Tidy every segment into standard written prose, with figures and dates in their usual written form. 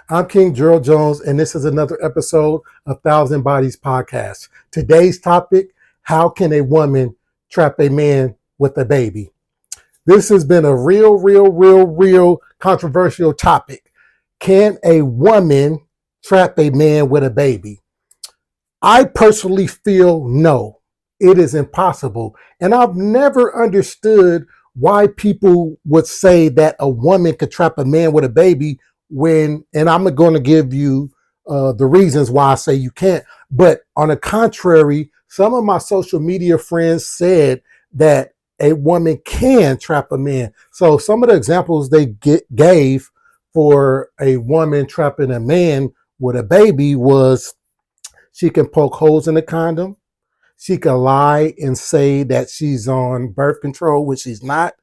I'm King Gerald Jones, and this is another episode of Thousand Bodies Podcast. Today's topic: how can a woman trap a man with a baby? This has been a real controversial topic. Can a woman trap a man with a baby? I personally feel no, it is impossible. And I've never understood why people would say that a woman could trap a man with a baby when, and I'm going to give you the reasons why I say you can't. But on the contrary, some of my social media friends said that a woman can trap a man. So some of the examples they gave for a woman trapping a man with a baby was she can poke holes in the condom. She can lie and say that she's on birth control, which she's not.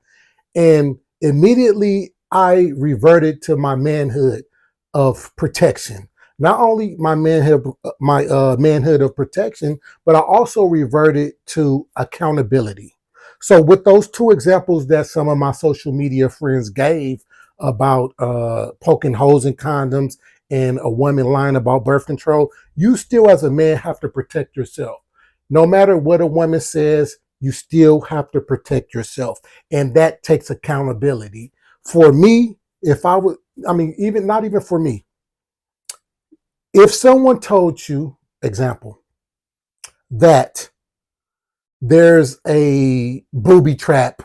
And immediately I reverted to my manhood of protection. Not only my manhood of protection, but I also reverted to accountability. So with those two examples that some of my social media friends gave about poking holes in condoms and a woman lying about birth control, you still as a man have to protect yourself. No matter what a woman says, you still have to protect yourself. And that takes accountability. For me, if I would, even not even for me, if someone told you, example, that there's a booby trap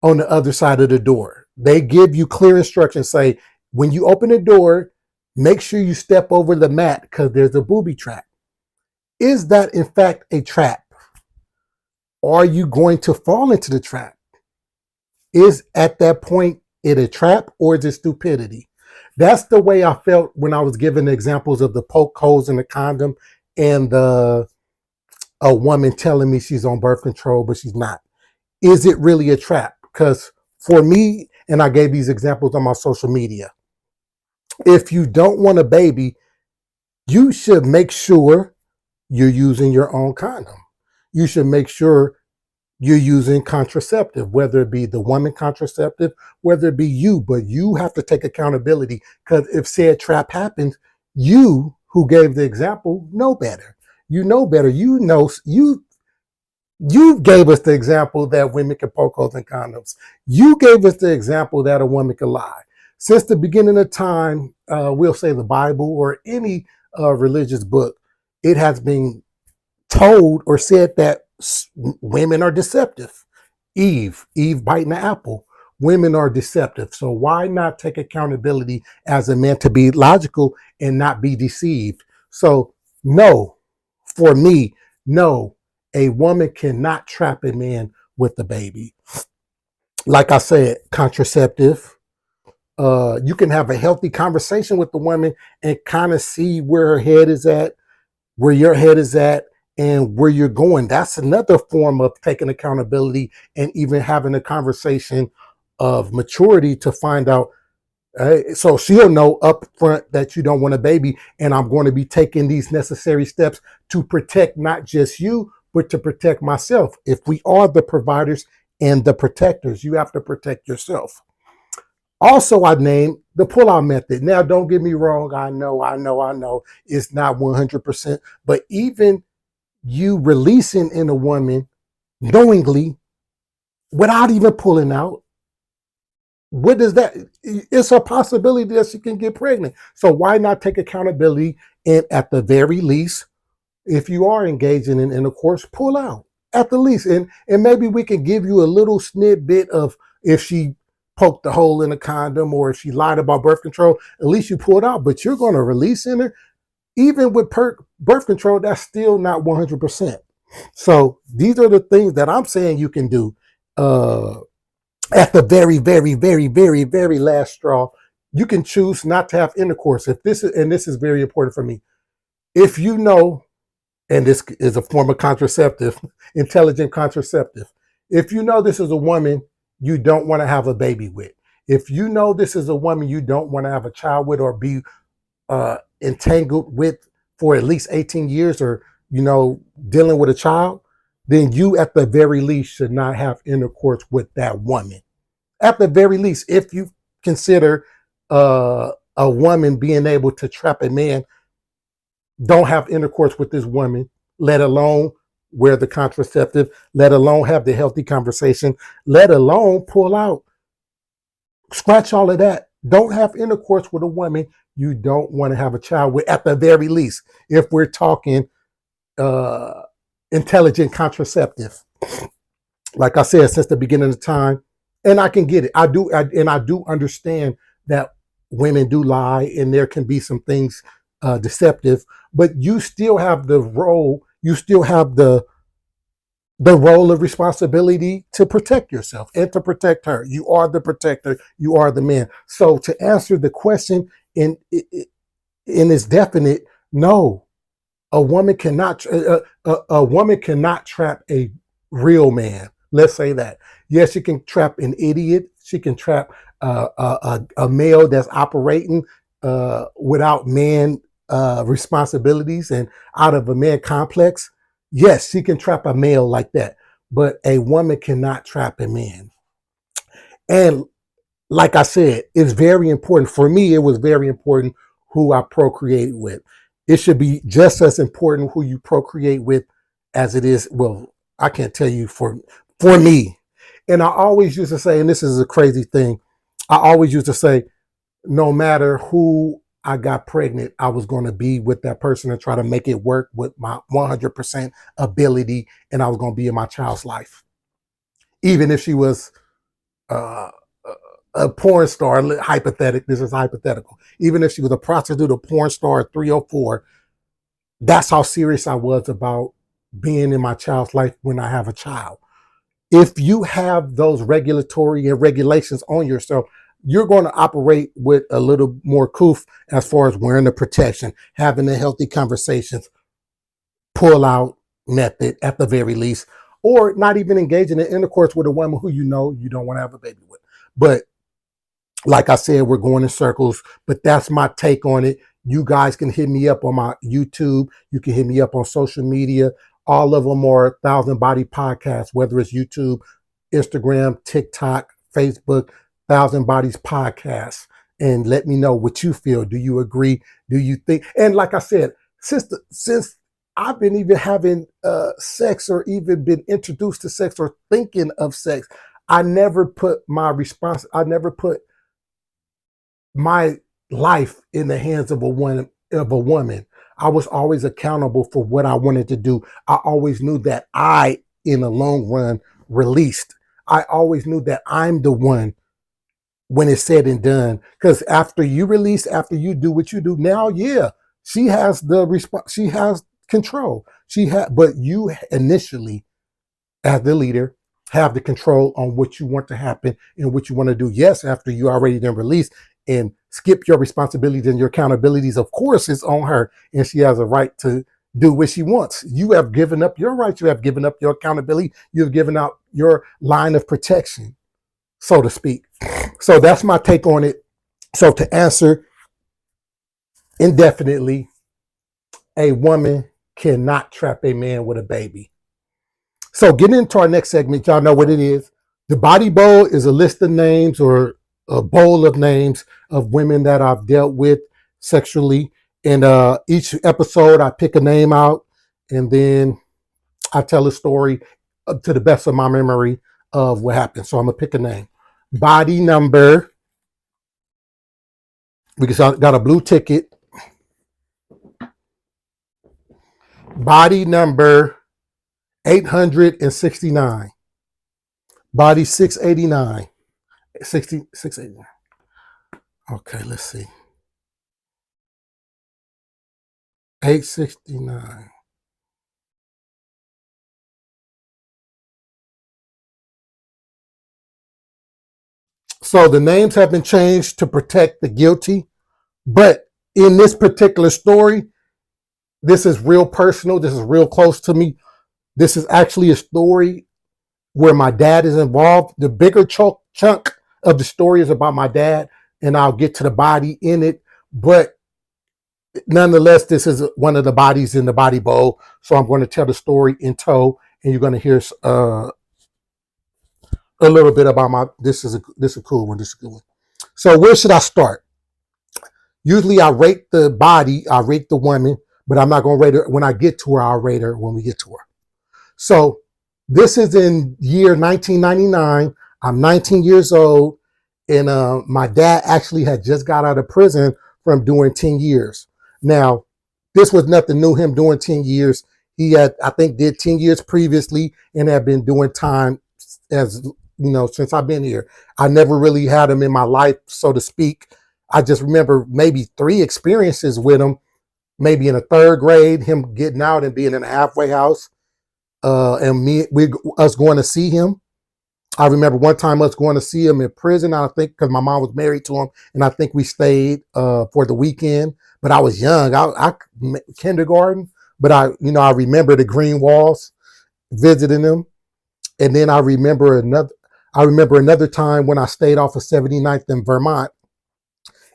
on the other side of the door, they give you clear instructions, say, when you open the door, make sure you step over the mat because there's a booby trap. Is that in fact a trap? Are you going to fall into the trap? Is at that point it a trap or is it stupidity? That's the way I felt when I was giving the examples of the poke holes in the condom and a woman telling me she's on birth control, but she's not. Is it really a trap? Because for me, and I gave these examples on my social media, if you don't want a baby, you should make sure you're using your own condom. You should make sure you're using contraceptive, whether it be the woman contraceptive, whether it be you, but you have to take accountability because if said trap happens, you who gave the example know better. You know better. You gave us the example that women can poke holes in condoms. You gave us the example that a woman can lie. Since the beginning of time, we'll say the Bible or any religious book, it has been told or said that women are deceptive. Eve biting the apple. Women are deceptive. So why not take accountability as a man to be logical and not be deceived? So no, for me, no, a woman cannot trap a man with a baby. Like I said, contraceptive. You can have a healthy conversation with the woman and kind of see where her head is at, where your head is at, and where you're going. That's another form of taking accountability and even having a conversation of maturity to find out. So she'll know up front that you don't want a baby, and I'm going to be taking these necessary steps to protect not just you, but to protect myself. If we are the providers and the protectors, you have to protect yourself. Also, I named the pull-out method. Now, don't get me wrong. I know it's not 100%, but even you releasing in a woman knowingly without even pulling out, what does that? It's a possibility that she can get pregnant. So why not take accountability and at the very least, if you are engaging in intercourse, pull out at the least. And maybe we can give you a little snippet of if she poked the hole in a condom or if she lied about birth control, at least you pulled out, but you're going to release in her. Even with birth control, that's still not 100%. So these are the things that I'm saying you can do. At the very last straw, you can choose not to have intercourse. If this is, and this is very important for me, if you know, and this is a form of contraceptive, intelligent contraceptive. If you know this is a woman you don't want to have a baby with, if you know this is a woman you don't want to have a child with or be entangled with for at least 18 years or, dealing with a child, then you at the very least should not have intercourse with that woman. At the very least, if you consider a woman being able to trap a man, don't have intercourse with this woman, let alone wear the contraceptive, let alone have the healthy conversation, let alone pull out, scratch all of that. Don't have intercourse with a woman you don't want to have a child with, at the very least, if we're talking uh, intelligent contraceptive. Like I said, since the beginning of time, and I can get it. I do understand that women do lie, and there can be some things deceptive. But you still have the role. You still have the role of responsibility to protect yourself and to protect her. You are the protector. You are the man. So to answer the question in its definite, no, a woman cannot a woman cannot trap a real man. Let's say that. Yes, she can trap an idiot. She can trap a male that's operating without man responsibilities and out of a man complex. Yes, she can trap a male like that, but a woman cannot trap a man. And like I said, it's very important. For me, it was very important who I procreated with. It should be just as important who you procreate with as it is. Well, I can't tell you for me. And I always used to say, and this is a crazy thing, I always used to say, no matter who I got pregnant, I was going to be with that person and try to make it work with my 100% ability, and I was going to be in my child's life, even if she was uh, a porn star. Hypothetical. This is hypothetical. Even if she was a prostitute, a porn star, 304. That's how serious I was about being in my child's life when I have a child. If you have those regulatory and regulations on yourself, you're going to operate with a little more coof as far as wearing the protection, having the healthy conversations, pull out method at the very least, or not even engaging in intercourse with a woman who you know you don't want to have a baby with. But like I said, we're going in circles, but that's my take on it. You guys can hit me up on my YouTube. You can hit me up on social media. All of them are Thousand Body Podcasts, whether it's YouTube, Instagram, TikTok, Facebook, Thousand Bodies Podcasts. And let me know what you feel. Do you agree? Do you think? And like I said, since I've been even having sex or even been introduced to sex or thinking of sex, I never put my life in the hands of a woman. I was always accountable for what I wanted to do. I always knew that in the long run, released. I always knew that I'm the one when it's said and done. Because after you release, after you do what you do, now, yeah, she has the response. She has control. But you initially, as the leader, have the control on what you want to happen and what you want to do. Yes, after you already done released and skip your responsibilities and your accountabilities, of course, it's on her, and she has a right to do what she wants. You have given up your rights. You have given up your accountability. You have given up your line of protection, so to speak. So that's my take on it. So to answer indefinitely, a woman cannot trap a man with a baby. So getting into our next segment, y'all know what it is. The Body Bowl is a list of names or a bowl of names of women that I've dealt with sexually. And each episode, I pick a name out and then I tell a story to the best of my memory of what happened. So I'm going to pick a name. Body number, we got a blue ticket. Body number 869. Body 689. 689. Okay, let's see. 869. So the names have been changed to protect the guilty. But in this particular story, this is real personal. This is real close to me. This is actually a story where my dad is involved. The bigger chunk of the story is about my dad, and I'll get to the body in it. But nonetheless, this is one of the bodies in the body bowl. So I'm going to tell the story in tow, and you're going to hear a little bit about this is a cool one. This is a good one. So where should I start? Usually I rate the body, I rate the woman, but I'm not going to rate her when I get to her. I'll rate her when we get to her. So this is in year 1999. I'm 19 years old, and my dad actually had just got out of prison from doing 10 years. Now, this was nothing new, him doing 10 years. He had, I think, did 10 years previously and had been doing time as, since I've been here. I never really had him in my life, so to speak. I just remember maybe 3 experiences with him, maybe in the 3rd grade, him getting out and being in a halfway house, and us going to see him. I remember one time us going to see him in prison. I think because my mom was married to him, and I think we stayed for the weekend. But I was young, I kindergarten. But I remember the green walls, visiting him, and then I remember another time when I stayed off of 79th in Vermont,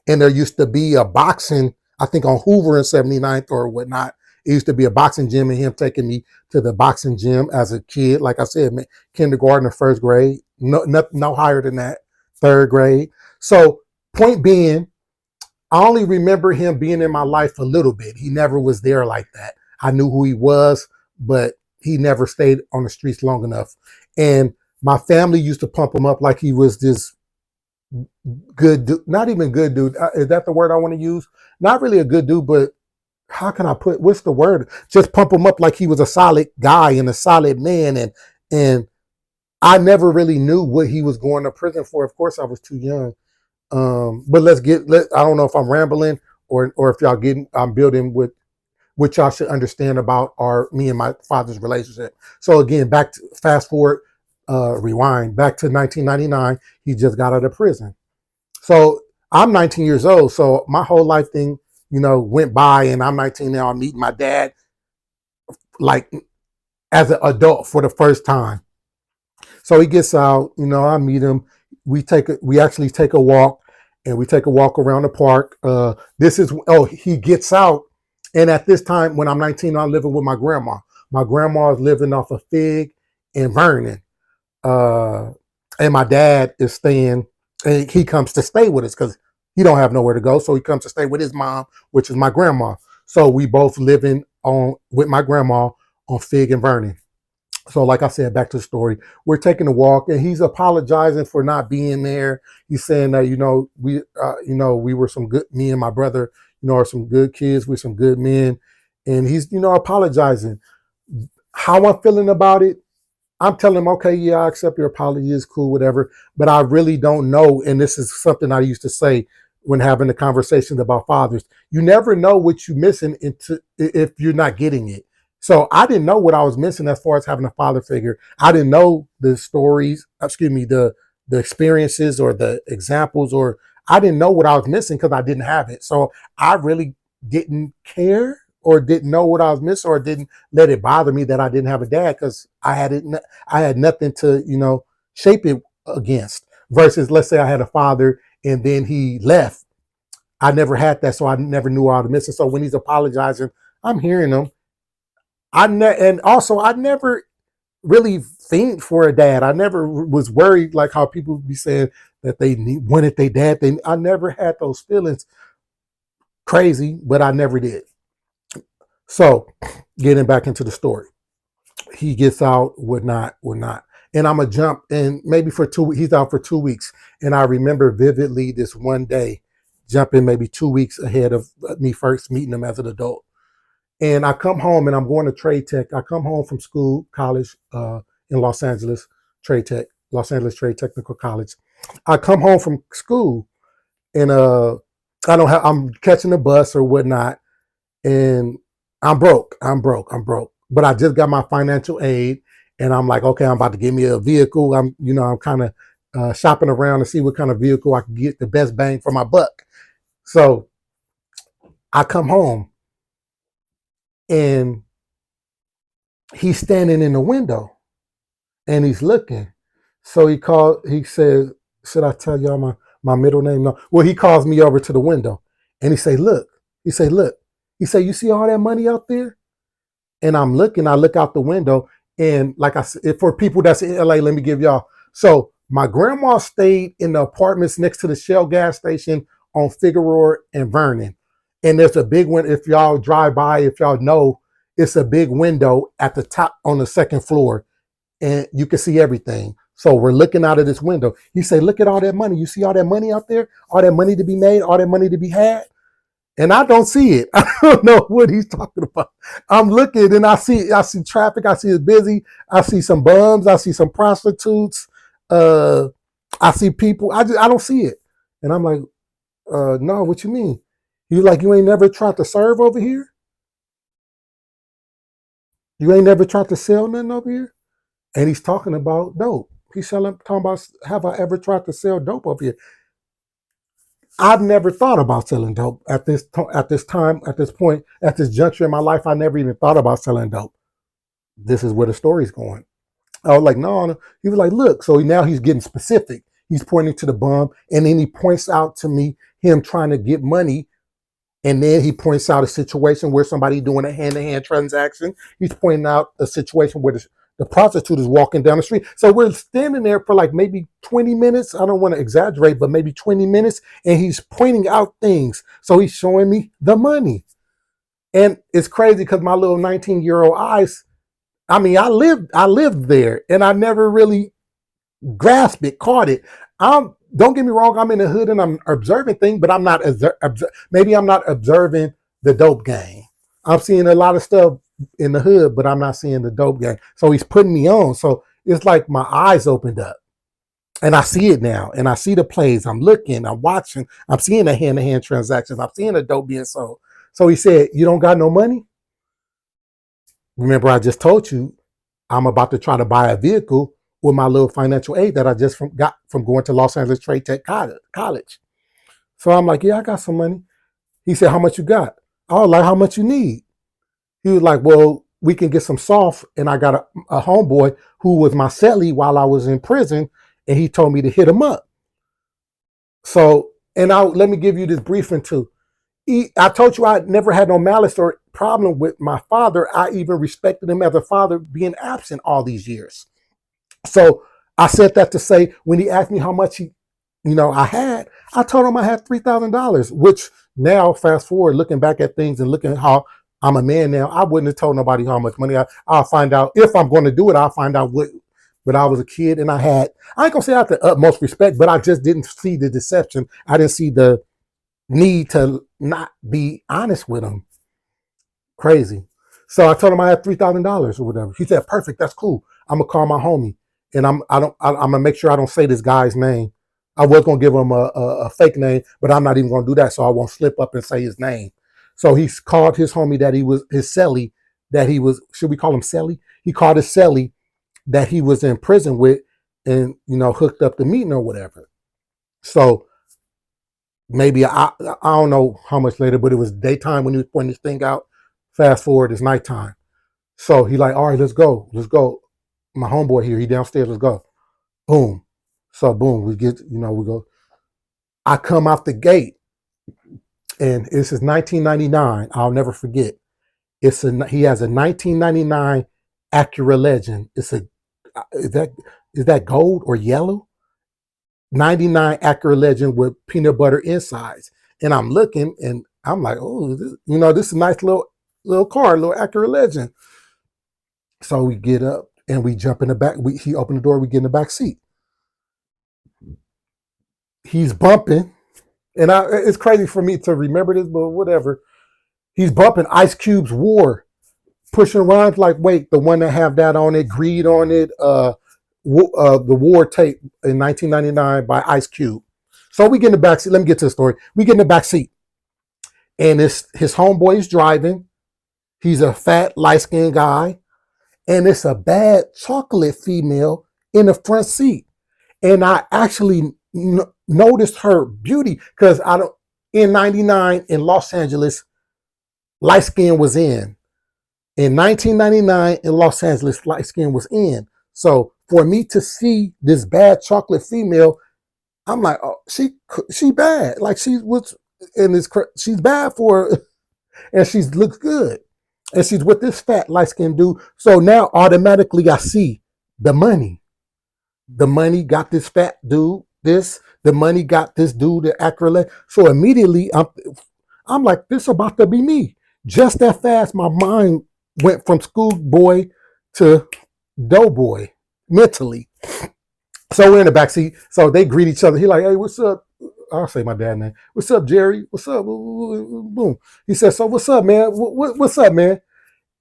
and there used to be a boxing, I think on Hoover and 79th or whatnot. It used to be a boxing gym, and him taking me to the boxing gym as a kid. Like I said, kindergarten or 1st grade, no higher than that, 3rd grade. So point being, I only remember him being in my life a little bit. He never was there like that. I knew who he was, but he never stayed on the streets long enough. And my family used to pump him up like he was this good dude, not even good dude. Is that the word I want to use? Not really a good dude, but how can I what's the word? Just pump him up like he was a solid guy and a solid man. And I never really knew what he was going to prison for. Of course, I was too young. But I don't know if I'm rambling or if I'm building with what y'all should understand about me and my father's relationship. So again, fast forward, rewind back to 1999. He just got out of prison. So I'm 19 years old. So my whole life thing, went by, and I'm 19 now. I'm meeting my dad like as an adult for the first time. So he gets out, I meet him. We actually take a walk, and we take a walk around the park. He gets out. And at this time, when I'm 19, I'm living with my grandma. My grandma is living off of Fig and Vernon. And my dad is staying, and he comes to stay with us because he don't have nowhere to go. So he comes to stay with his mom, which is my grandma. So we both living with my grandma on Fig and Vernon. So like I said, back to the story, we're taking a walk, and he's apologizing for not being there. He's saying that, we were some good, me and my brother, are some good kids. We're some good men. And he's, apologizing. How I'm feeling about it, I'm telling him, okay, yeah, I accept your apology. It's cool, whatever. But I really don't know. And this is something I used to say when having the conversations about fathers. You never know what you're missing if you're not getting it. So I didn't know what I was missing as far as having a father figure. I didn't know the stories, the experiences or the examples, or I didn't know what I was missing because I didn't have it. So I really didn't care or didn't know what I was missing, or didn't let it bother me that I didn't have a dad because I had nothing to, shape it against. Versus, let's say I had a father and then he left. I never had that, so I never knew what I was missing. So when he's apologizing, I'm hearing him. And also I never really fiend for a dad. I never was worried like how people be saying that they wanted their dad. I never had those feelings. Crazy, but I never did. So getting back into the story, he gets out, would not. And I'm going to jump, and maybe he's out for 2 weeks. And I remember vividly this one day, jumping maybe 2 weeks ahead of me first meeting him as an adult. And I come home, and I'm going to Trade Tech. I come home from college in Los Angeles, Los Angeles Trade Technical College. I come home from school, and I'm catching a bus or whatnot, and I'm broke. But I just got my financial aid, and I'm like, okay, I'm about to get me a vehicle. I'm kind of shopping around to see what kind of vehicle I can get the best bang for my buck. So I come home, and he's standing in the window, and he's looking. So he says, should I tell y'all my middle name? No. Well, he calls me over to the window, and he say, look. He say, you see all that money out there? And I look out the window, and like I said, for people that's in LA, let me give y'all. So my grandma stayed in the apartments next to the Shell gas station on Figueroa and Vernon. And there's a big one, if y'all drive by, if y'all know, it's a big window at the top on the second floor, and you can see everything. So we're looking out of this window. He said, look at all that money. You see all that money out there? All that money to be made, all that money to be had? And I don't see it. I don't know what he's talking about. I'm looking and I see traffic. I see it's busy. I see some bums. I see some prostitutes. I see people. I don't see it. And I'm like, no, what you mean? You like, you ain't never tried to serve over here? You ain't never tried to sell nothing over here? And he's talking about dope. He's talking about, have I ever tried to sell dope over here? I've never thought about selling dope at this time, at this point, at this juncture in my life. I never even thought about selling dope. This is where the story's going. I was like, no. He was like, look. So now he's getting specific. He's pointing to the bum, and then he points out to me him trying to get money. And then he points out a situation where somebody doing a hand-to-hand transaction. He's pointing out a situation where the prostitute is walking down the street. So we're standing there for like maybe 20 minutes. I don't want to exaggerate, but maybe 20 minutes. And he's pointing out things. So he's showing me the money. And it's crazy because my little 19-year-old eyes, I mean, I lived there and I never really grasped it, caught it. Don't get me wrong, I'm in the hood and I'm observing things, but I'm not, maybe I'm not observing the dope gang. I'm seeing a lot of stuff in the hood, but I'm not seeing the dope gang. So he's putting me on. So it's like my eyes opened up and I see it now. And I see the plays. I'm looking, I'm watching, I'm seeing the hand-to-hand transactions. I'm seeing the dope being sold. So he said, you don't got no money? Remember, I just told you I'm about to try to buy a vehicle with my little financial aid that I just got from going to Los Angeles Trade Tech College. So I'm like, yeah, I got some money. He said, how much you got? I was like, how much you need? He was like, well, we can get some soft. And I got a homeboy who was my cellie while I was in prison, and he told me to hit him up. So, and let me give you this briefing too. I told you I never had no malice or problem with my father. I even respected him as a father being absent all these years. So I said that to say, when he asked me how much I had, I told him I had $3,000, which now fast forward, looking back at things and looking at how I'm a man now, I wouldn't have told nobody how much money I'll find out. If I'm going to do it, I'll find out what, but I was a kid and I ain't gonna say I had the utmost respect, but I just didn't see the deception. I didn't see the need to not be honest with him. Crazy. So I told him I had $3,000 or whatever. He said, perfect, that's cool. I'm gonna call my homie. And I'm gonna make sure I don't say this guy's name. I was gonna give him a fake name, but I'm not even gonna do that, so I won't slip up and say his name. So he's called his homie that he was his cellie, that he was. Should we call him cellie? He called his cellie that he was in prison with, and hooked up the meeting or whatever. So maybe I don't know how much later, but it was daytime when he was pointing this thing out. Fast forward, it's nighttime. So he like, all right, let's go. My homeboy here, he downstairs, let's go. Boom. So boom, we get, we go. I come out the gate, and this is 1999. I'll never forget. He has a 1999 Acura Legend. Is that gold or yellow? 99 Acura Legend with peanut butter insides. And I'm looking, and I'm like, oh, this is a nice little car, little Acura Legend. So we get up and we jump in the back. He opened the door, we get in the back seat. He's bumping, and it's crazy for me to remember this, but whatever. He's bumping Ice Cube's War, pushing around like, wait, the one that have that on it, Greed on it, the War tape in 1999 by Ice Cube. So we get in the back seat. Let me get to the story. We get in the back seat, and his homeboy is driving. He's a fat, light-skinned guy, and it's a bad chocolate female in the front seat. And I actually noticed her beauty because in 99 in Los Angeles, light skin was in. In 1999 in Los Angeles, light skin was in. So for me to see this bad chocolate female, I'm like, oh, she bad. Like she's bad for her, and she looks good. And she's with this fat light skinned dude. So now automatically I see the money. The money got this fat dude this. The money got this dude the accolade. So immediately I'm like, this about to be me. Just that fast, my mind went from schoolboy to doughboy mentally. So we're in the back seat. So they greet each other. He like, hey, what's up? I'll say my dad's name. What's up, Jerry? What's up? Boom. He said, so what's up, man? What's up, man?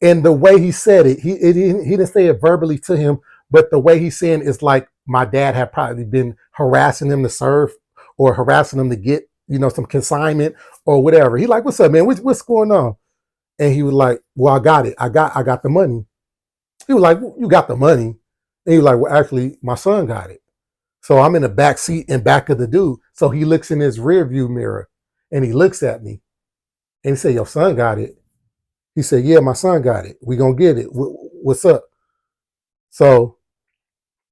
And the way he said it, he didn't say it verbally to him, but the way he's saying it is like my dad had probably been harassing him to serve or harassing him to get, some consignment or whatever. He like, what's up, man? What's going on? And he was like, well, I got it. I got the money. He was like, you got the money? And he was like, well, actually, my son got it. So I'm in the back seat in back of the dude. So he looks in his rear view mirror and he looks at me and he said, your son got it. He said, yeah, my son got it. We gonna get it. What's up? So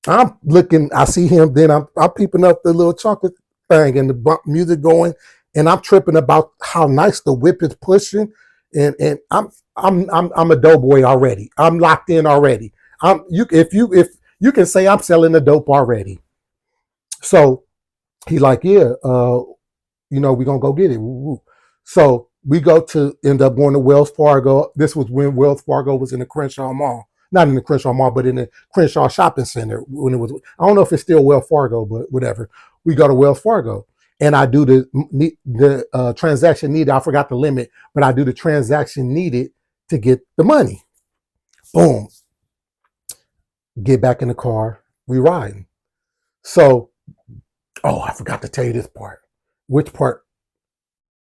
I'm looking, I see him, then I'm peeping up the little chocolate thing and the bump music going, and I'm tripping about how nice the whip is pushing. And I'm a doughboy already. I'm locked in already. If you can say I'm selling the dope already. So he like, yeah, we're gonna go get it. So we end up going to Wells Fargo. This was when Wells Fargo was in the Crenshaw Mall. Not in the Crenshaw Mall, but in the Crenshaw Shopping Center. When it was, I don't know if it's still Wells Fargo, but whatever. We go to Wells Fargo, and I do the transaction needed. I forgot the limit, but I do the transaction needed to get the money. Boom. Get back in the car. We riding. So, I forgot to tell you this part. Which part?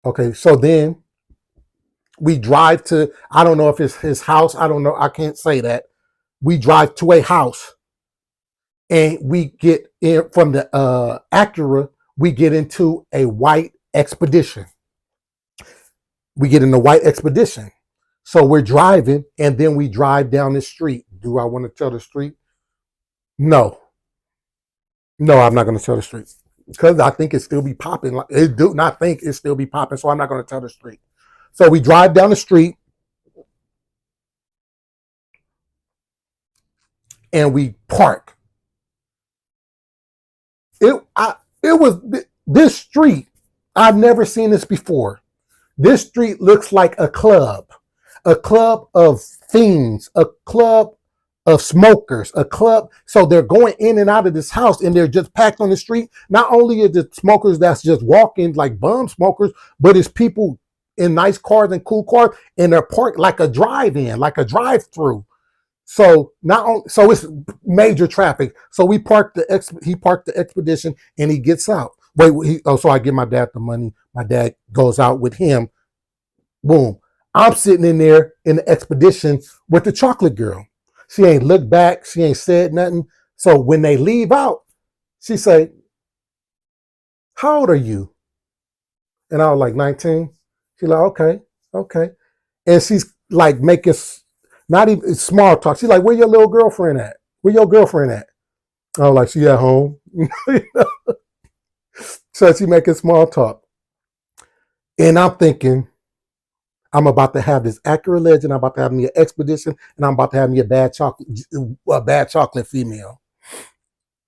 Okay, so then we drive to, I don't know if it's his house. I don't know. I can't say that. We drive to a house and we get in from the Acura, we get into a white Expedition. We get in the white Expedition. So we're driving and then we drive down the street. Do I want to tell the street? No. No, I'm not going to tell the street because I think it still be popping. It do not think it still be popping, so I'm not going to tell the street. So we drive down the street and we park. It was this street. I've never seen this before. This street looks like a club of fiends, a club of smokers, a club. So they're going in and out of this house and they're just packed on the street. Not only is it smokers that's just walking like bum smokers, but it's people in nice cars and cool cars and they're parked like a drive-in, like a drive-through. So so it's major traffic. So he parked the Expedition and he gets out. So I give my dad the money. My dad goes out with him. Boom. I'm sitting in there in the Expedition with the chocolate girl. She ain't looked back. She ain't said nothing. So when they leave out, she say, how old are you? And I was like 19. She's like, okay. And she's like making not even small talk. She's like, where your little girlfriend at? Where your girlfriend at? I was like, she at home. So she making small talk. And I'm thinking, I'm about to have this Acura Legend. I'm about to have me an Expedition, and I'm about to have me a bad chocolate female.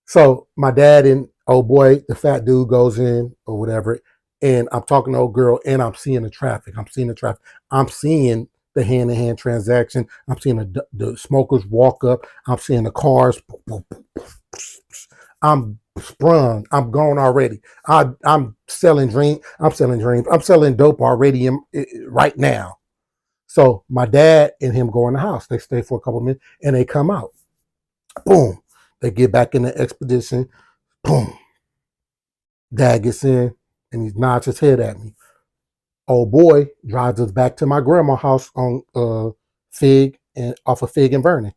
So my dad and old boy, the fat dude, goes in or whatever, and I'm talking to old girl, and I'm seeing the traffic. I'm seeing the hand-to-hand transaction. I'm seeing the smokers walk up. I'm seeing the cars. I'm sprung. I'm gone already. I'm selling dreams. I'm selling dope already right now. So my dad and him go in the house. They stay for a couple of minutes and they come out. Boom. They get back in the Expedition. Boom. Dad gets in and he nods his head at me. Old boy drives us back to my grandma's house on Fig and off of Fig and Vernon.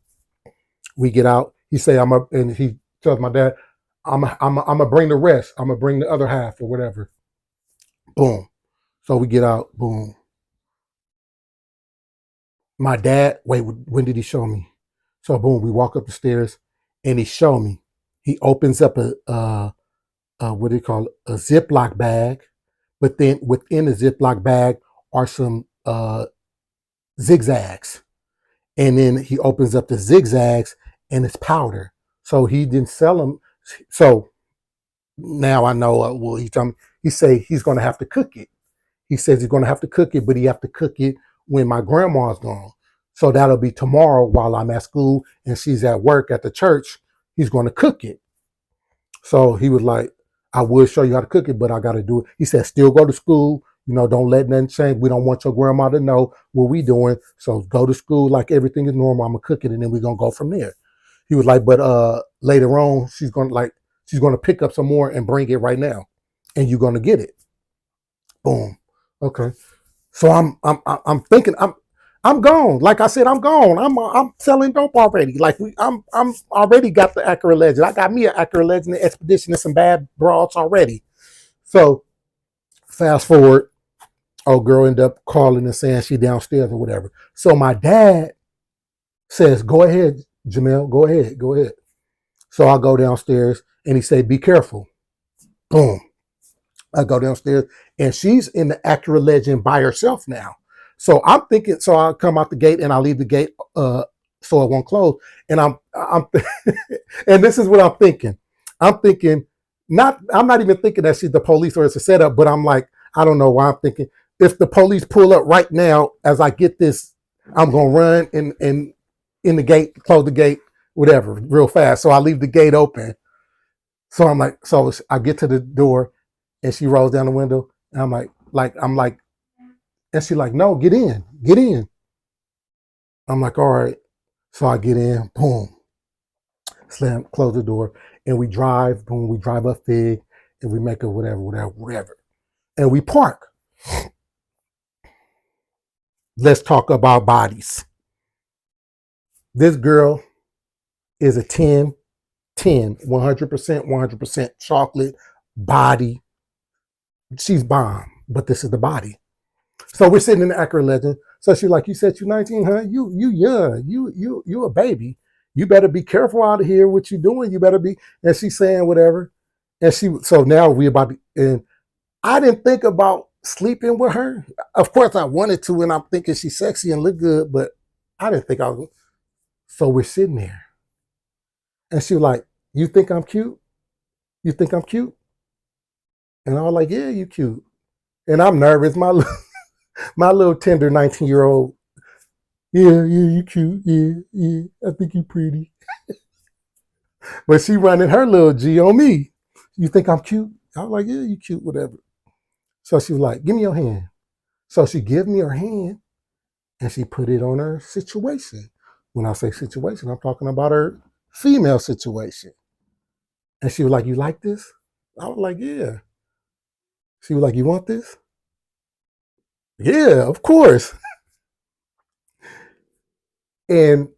We get out. He tells my dad, I'm gonna bring the rest. I'm gonna bring the other half or whatever. Boom. So we get out. Boom. My dad, wait, when did he show me? So boom, we walk up the stairs and he showed me. He opens up what do you call it? A Ziploc bag, but then within the Ziploc bag are some zigzags. And then he opens up the zigzags and it's powder. So he didn't sell them. So now I know. Well, he say he's going to have to cook it. He says he's going to have to cook it, but he have to cook it when my grandma's gone. So that'll be tomorrow while I'm at school and she's at work at the church. He's going to cook it. So he was like, I would show you how to cook it, but I got to do it. He said, still go to school. Don't let nothing change. We don't want your grandma to know what we doing. So go to school like everything is normal. I'm going to cook it and then we're going to go from there. He was like, but later on, she's going to pick up some more and bring it right now. And you're going to get it. Boom. Okay. So I'm thinking I'm gone. Like I said, I'm gone. I'm selling dope already. Like I'm already got the accurate legend. I got me an accurate legend expedition and some bad broads already. So fast forward, old girl ended up calling and saying she downstairs or whatever. So my dad says, "Go ahead, Jamel. Go ahead. Go ahead." So I go downstairs and he said, "Be careful." Boom. I go downstairs and she's in the Acura Legend by herself now. So I'm thinking, so I come out the gate and I leave the gate so it won't close. And I'm and this is what I'm thinking. I'm thinking, I'm not even thinking that she's the police or it's a setup, but I'm like, I don't know why I'm thinking. If the police pull up right now as I get this, I'm gonna run and in the gate, close the gate, whatever, real fast. So I leave the gate open. So I'm like, so I get to the door and she rolls down the window and I'm like, and she's like, no, get in, get in. I'm like, all right. So I get in, boom, slam, close the door, and we drive, boom, we drive up Fig and we make it whatever. And we park. Let's talk about bodies. This girl is a 10, 100% chocolate body. She's bomb, but this is the body. So we're sitting in the Accurate Legend. So she's like, you said you're 19, huh? You young. You a baby. You better be careful out of here. What you doing? You better be. And she's saying whatever. And so now we about to, and I didn't think about sleeping with her. Of course I wanted to, and I'm thinking she's sexy and look good, but I didn't think I was. So we're sitting there. And she was like, you think I'm cute? You think I'm cute? And I was like, yeah, you cute. And I'm nervous. My little tender 19-year-old, yeah, you cute. Yeah, I think you pretty. But she running her little G on me. You think I'm cute? I was like, yeah, you cute, whatever. So she was like, give me your hand. So she gave me her hand and she put it on her situation. When I say situation, I'm talking about her female situation. And she was like, you like this? I was like, yeah. She was like, you want this? Yeah, of course. And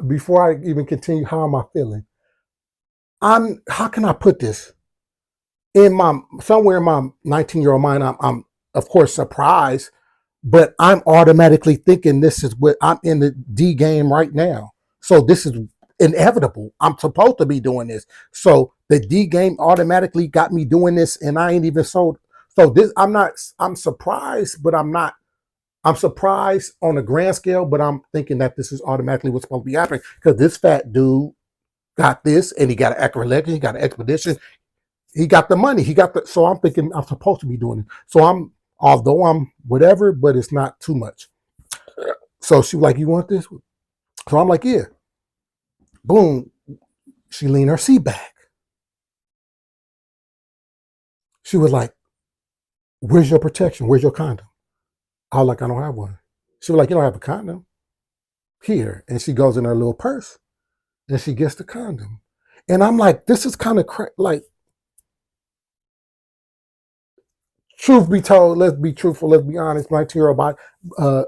before I even continue, how am I feeling? How can I put this? Somewhere in my 19-year-old mind, I'm of course surprised, but I'm automatically thinking this is what I'm in the D game right now. So this is inevitable. I'm supposed to be doing this. So the D game automatically got me doing this, and I ain't even sold. So this, I'm surprised, but I'm not. I'm surprised on a grand scale, but I'm thinking that this is automatically what's supposed to be happening because this fat dude got this, and he got an accurate legend, he got an expedition, he got the money, he got the. So I'm thinking I'm supposed to be doing it. So although I'm whatever, but it's not too much. So she was like, "You want this?" So I'm like, "Yeah." Boom. She leaned her seat back. She was like, "Where's your protection? Where's your condom?" I was like, "I don't have one." She was like, "You don't have a condom?" Here, and she goes in her little purse, and she gets the condom. And I'm like, "This is kind of like." Truth be told, let's be truthful, let's be honest. My 2-year-old body, uh,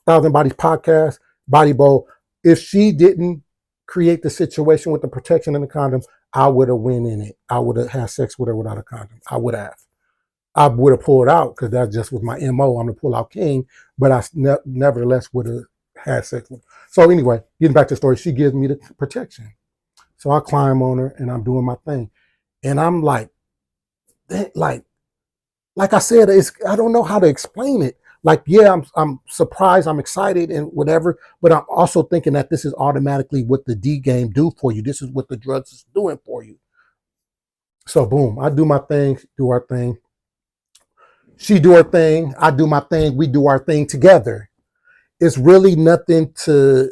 Thousand Bodies podcast, Body Bowl. If she didn't create the situation with the protection and the condom, I would have went in it. I would have had sex with her without a condom. I would have. I would have pulled out because that just was my MO. I'm the pull out king, but I nevertheless would have had sex with her. So anyway, getting back to the story, she gives me the protection. So I climb on her and I'm doing my thing. And I'm like I said, I don't know how to explain it. Like, yeah, I'm surprised, I'm excited and whatever, but I'm also thinking that this is automatically what the D game do for you. This is what the drugs is doing for you. So boom, I do my thing, do our thing. She do her thing, I do my thing, we do our thing together. It's really nothing to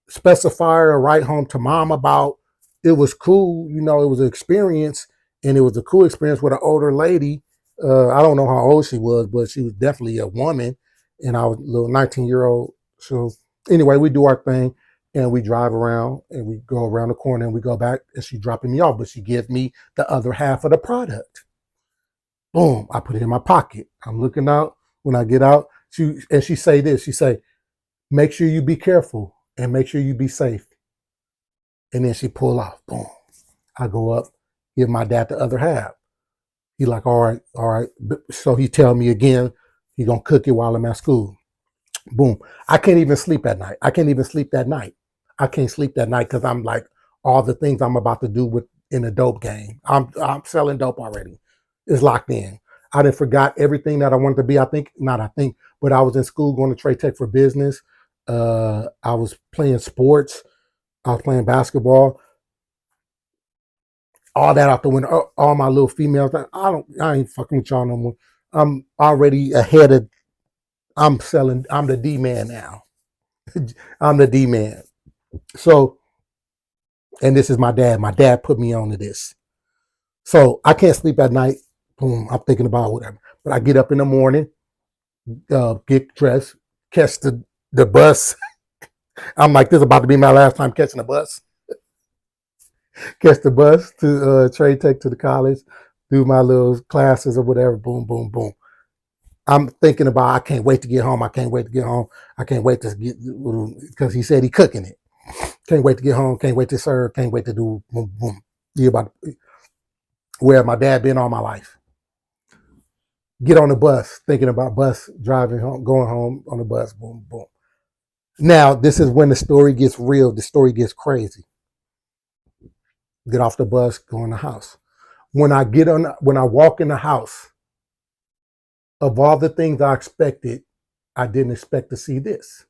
specify or write home to mom about. It was cool, it was an experience, and it was a cool experience with an older lady. I don't know how old she was, but she was definitely a woman, and I was a little 19-year-old. So anyway, we do our thing, and we drive around, and we go around the corner, and we go back, and she's dropping me off, but she gives me the other half of the product. Boom, I put it in my pocket. I'm looking out. When I get out, she say this. She say, "Make sure you be careful and make sure you be safe." And then she pull off. Boom. I go up, give my dad the other half. He like, all right, all right. So he tell me again, he gonna cook it while I'm at school. Boom. I can't even sleep at night. I can't even sleep that night. I can't sleep that night because I'm like all the things I'm about to do with in a dope game. I'm selling dope already. It's locked in. I done forgot everything that I wanted to be. But I was in school going to trade tech for business. I was playing sports. I was playing basketball. All that out the window. All my little females. I ain't fucking with y'all no more. I'm already ahead of. I'm selling. I'm the D man now. I'm the D man. So, and this is my dad. My dad put me on to this. So I can't sleep at night. Boom. I'm thinking about whatever. But I get up in the morning, get dressed, catch the bus. I'm like, this is about to be my last time catching the bus. Catch the bus to trade tech to the college, do my little classes or whatever. Boom, boom, boom. I'm thinking about, I can't wait to get home. I can't wait to get home. I can't wait to get, because he said he cooking it. Can't wait to get home. Can't wait to serve. Can't wait to do boom, boom. You about where my dad been all my life. Get on the bus, thinking about bus driving home, going home on the bus. Boom, boom. Now this is when the story gets real. The story gets crazy. Get off the bus, go in the house. When I walk in the house, of all the things I expected, I didn't expect to see this.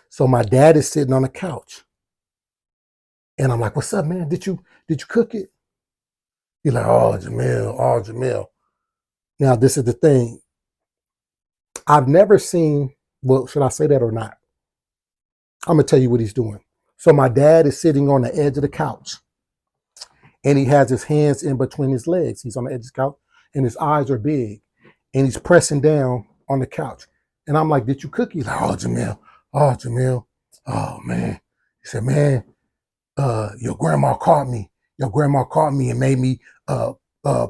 So my dad is sitting on the couch, and I'm like, "What's up, man? Did you cook it?" He's like, "Oh, Jamil, oh, Jamil." Now this is the thing. I've never seen. Well, should I say that or not? I'm gonna tell you what he's doing. So my dad is sitting on the edge of the couch, and he has his hands in between his legs. He's on the edge of the couch, and his eyes are big, and he's pressing down on the couch. And I'm like, "Did you cook?" He's like, "Oh, Jamil, oh, Jamil, oh man." He said, "Man, your grandma caught me. Your grandma caught me and made me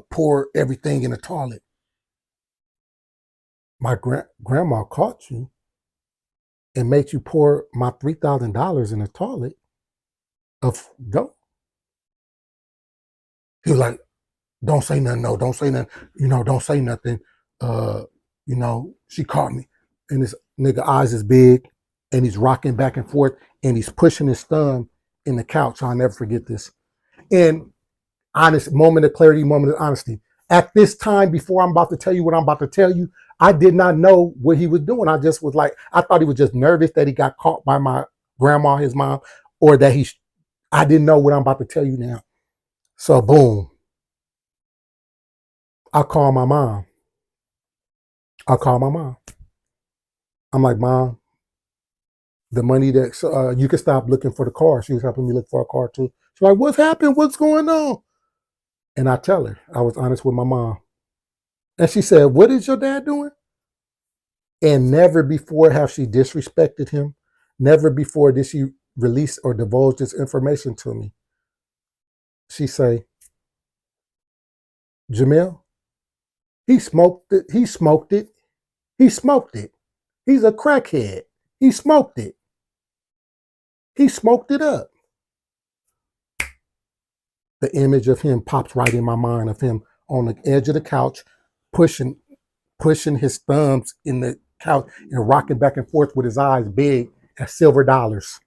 pour everything in the toilet." My grandma caught you and made you pour my $3,000 in the toilet of dope. He was like, "Don't say nothing. No, don't say nothing. Don't say nothing. She caught me." And this nigga eyes is big, and he's rocking back and forth, and he's pushing his thumb in the couch. I'll never forget this. And honest moment of clarity, moment of honesty. At this time, before I'm about to tell you what I'm about to tell you, I did not know what he was doing. I just was like, I thought he was just nervous that he got caught by my grandma, his mom, or that I didn't know what I'm about to tell you now. So boom, I call my mom. I call my mom. I'm like, "Mom, the money that you can stop looking for the car." She was helping me look for a car too. She's like, "What's happened? What's going on?" And I tell her, I was honest with my mom. And she said, "What is your dad doing?" And never before have she disrespected him. Never before did she release or divulge this information to me. She say, "Jamil, he smoked it. He smoked it. He smoked it. He's a crackhead. He smoked it. He smoked it up." The image of him pops right in my mind, of him on the edge of the couch, pushing his thumbs in the couch and rocking back and forth with his eyes big as silver dollars.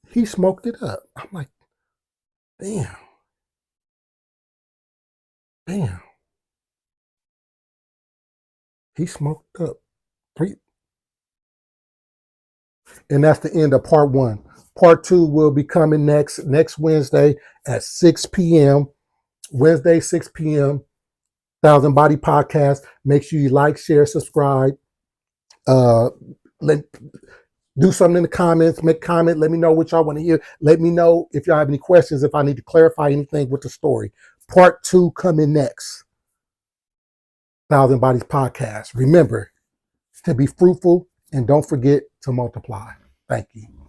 He smoked it up. I'm like, damn, damn. He smoked up. And that's the end of part one. Part two will be coming next Wednesday at 6 p.m. Wednesday, 6 p.m., Thousand Body Podcast. Make sure you like, share, subscribe. Let Do something in the comments, make a comment, let me know what y'all want to hear. Let me know if y'all have any questions, if I need to clarify anything with the story. Part 2 coming next. Thousand Bodies Podcast. Remember to be fruitful and don't forget to multiply. Thank you.